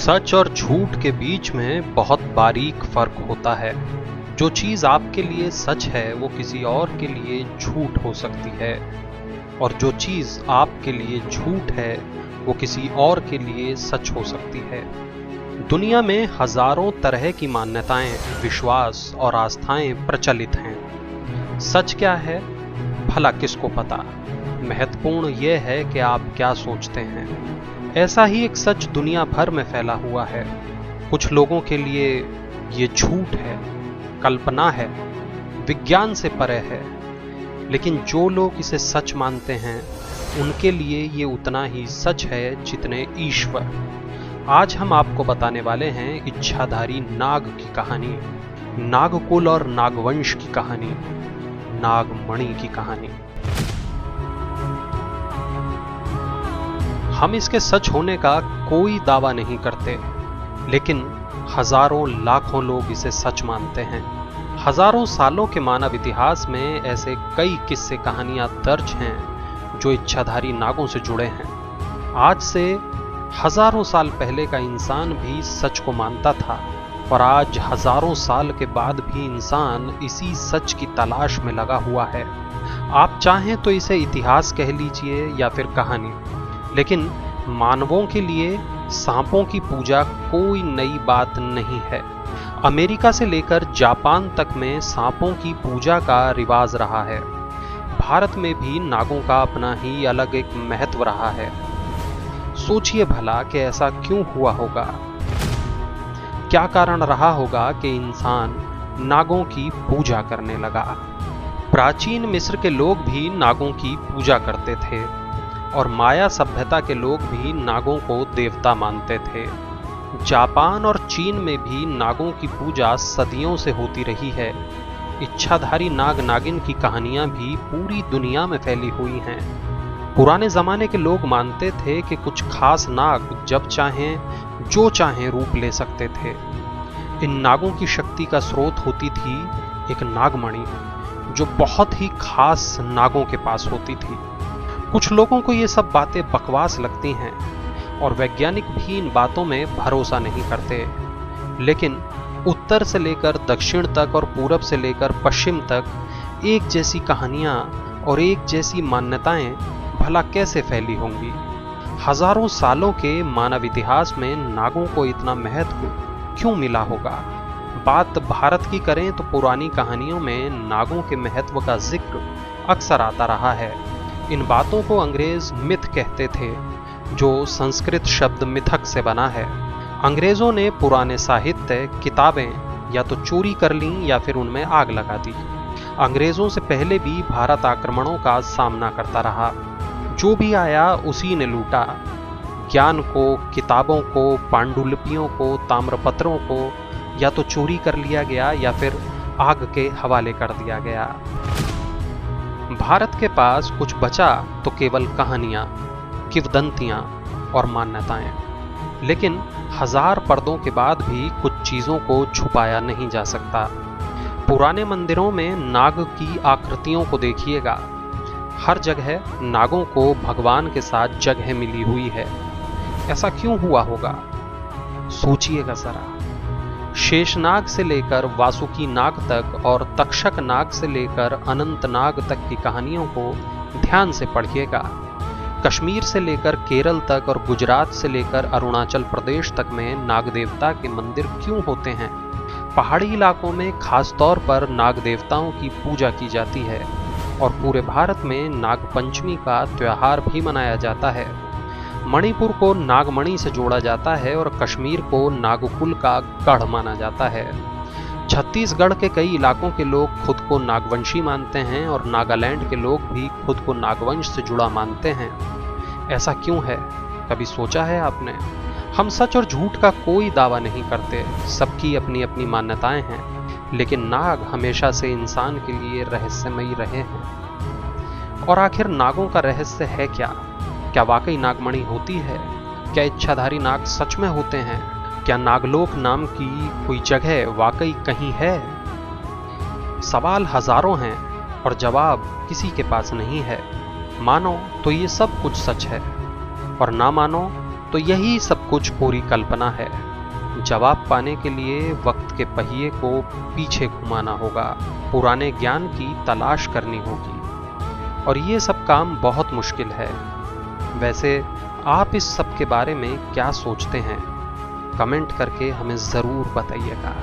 सच और झूठ के बीच में बहुत बारीक फर्क होता है। जो चीज आपके लिए सच है वो किसी और के लिए झूठ हो सकती है, और जो चीज आपके लिए झूठ है वो किसी और के लिए सच हो सकती है। दुनिया में हजारों तरह की मान्यताएं, विश्वास और आस्थाएं प्रचलित हैं। सच क्या है, भला किसको पता। महत्वपूर्ण यह है कि आप क्या सोचते हैं। ऐसा ही एक सच दुनिया भर में फैला हुआ है। कुछ लोगों के लिए ये झूठ है, कल्पना है, विज्ञान से परे है, लेकिन जो लोग इसे सच मानते हैं उनके लिए ये उतना ही सच है जितने ईश्वर। आज हम आपको बताने वाले हैं इच्छाधारी नाग की कहानी, नागकुल और नागवंश की कहानी, नागमणि की कहानी। हम इसके सच होने का कोई दावा नहीं करते, लेकिन हजारों लाखों लोग इसे सच मानते हैं। हजारों सालों के मानव इतिहास में ऐसे कई किस्से कहानियां दर्ज हैं जो इच्छाधारी नागों से जुड़े हैं। आज से हजारों साल पहले का इंसान भी सच को मानता था, और आज हजारों साल के बाद भी इंसान इसी सच की तलाश में लगा हुआ है। आप चाहें तो इसे इतिहास कह लीजिए या फिर कहानी, लेकिन मानवों के लिए सांपों की पूजा कोई नई बात नहीं है। अमेरिका से लेकर जापान तक में सांपों की पूजा का रिवाज रहा है। भारत में भी नागों का अपना ही अलग एक महत्व रहा है। सोचिए भला कि ऐसा क्यों हुआ होगा। क्या कारण रहा होगा कि इंसान नागों की पूजा करने लगा। प्राचीन मिस्र के लोग भी नागों की पूजा करते थे, और माया सभ्यता के लोग भी नागों को देवता मानते थे। जापान और चीन में भी नागों की पूजा सदियों से होती रही है। इच्छाधारी नाग नागिन की कहानियां भी पूरी दुनिया में फैली हुई हैं। पुराने जमाने के लोग मानते थे कि कुछ खास नाग जब चाहें जो चाहें रूप ले सकते थे। इन नागों की शक्ति का स्रोत होती थी एक नागमणि, जो बहुत ही खास नागों के पास होती थी। कुछ लोगों को ये सब बातें बकवास लगती हैं, और वैज्ञानिक भी इन बातों में भरोसा नहीं करते, लेकिन उत्तर से लेकर दक्षिण तक और पूरब से लेकर पश्चिम तक एक जैसी कहानियां और एक जैसी मान्यताएं भला कैसे फैली होंगी। हजारों सालों के मानव इतिहास में नागों को इतना महत्व क्यों मिला होगा। बात भारत की करें तो पुरानी कहानियों में नागों के महत्व का जिक्र अक्सर आता रहा है। इन बातों को अंग्रेज मिथ कहते थे, जो संस्कृत शब्द मिथक से बना है। अंग्रेजों ने पुराने साहित्य, किताबें या तो चोरी कर लीं या फिर उनमें आग लगा दी। अंग्रेजों से पहले भी भारत आक्रमणों का सामना करता रहा। जो भी आया उसी ने लूटा। ज्ञान को, किताबों को, पांडुलिपियों को, ताम्रपत्रों को या तो चोरी कर लिया गया या फिर आग के हवाले कर दिया गया। भारत के पास कुछ बचा तो केवल कहानियां, किंवदंतियां और मान्यताएं। लेकिन हजार पर्दों के बाद भी कुछ चीजों को छुपाया नहीं जा सकता। पुराने मंदिरों में नाग की आकृतियों को देखिएगा। हर जगह नागों को भगवान के साथ जगह मिली हुई है। ऐसा क्यों हुआ होगा, सोचिएगा जरा। शेषनाग से लेकर वासुकी नाग तक और तक्षक नाग से लेकर अनंत नाग तक की कहानियों को ध्यान से पढ़िएगा। कश्मीर से लेकर केरल तक और गुजरात से लेकर अरुणाचल प्रदेश तक में नाग देवता के मंदिर क्यों होते हैं। पहाड़ी इलाकों में खास तौर पर नाग देवताओं की पूजा की जाती है, और पूरे भारत में नाग पंचमी का त्योहार भी मनाया जाता है। मणिपुर को नागमणि से जोड़ा जाता है और कश्मीर को नागकुल का गढ़ माना जाता है। छत्तीसगढ़ के कई इलाकों के लोग खुद को नागवंशी मानते हैं, और नागालैंड के लोग भी खुद को नागवंश से जुड़ा मानते हैं। ऐसा क्यों है, कभी सोचा है आपने? हम सच और झूठ का कोई दावा नहीं करते, सबकी अपनी अपनी मान्यताएं हैं, लेकिन नाग हमेशा से इंसान के लिए रहस्यमयी रहे हैं। और आखिर नागों का रहस्य है क्या? क्या वाकई नागमणि होती है? क्या इच्छाधारी नाग सच में होते हैं? क्या नागलोक नाम की कोई जगह वाकई कहीं है? सवाल हजारों हैं और जवाब किसी के पास नहीं है। मानो तो ये सब कुछ सच है, और ना मानो तो यही सब कुछ पूरी कल्पना है। जवाब पाने के लिए वक्त के पहिए को पीछे घुमाना होगा, पुराने ज्ञान की तलाश करनी होगी, और ये सब काम बहुत मुश्किल है। वैसे आप इस सब के बारे में क्या सोचते हैं? कमेंट करके हमें ज़रूर बताइएगा।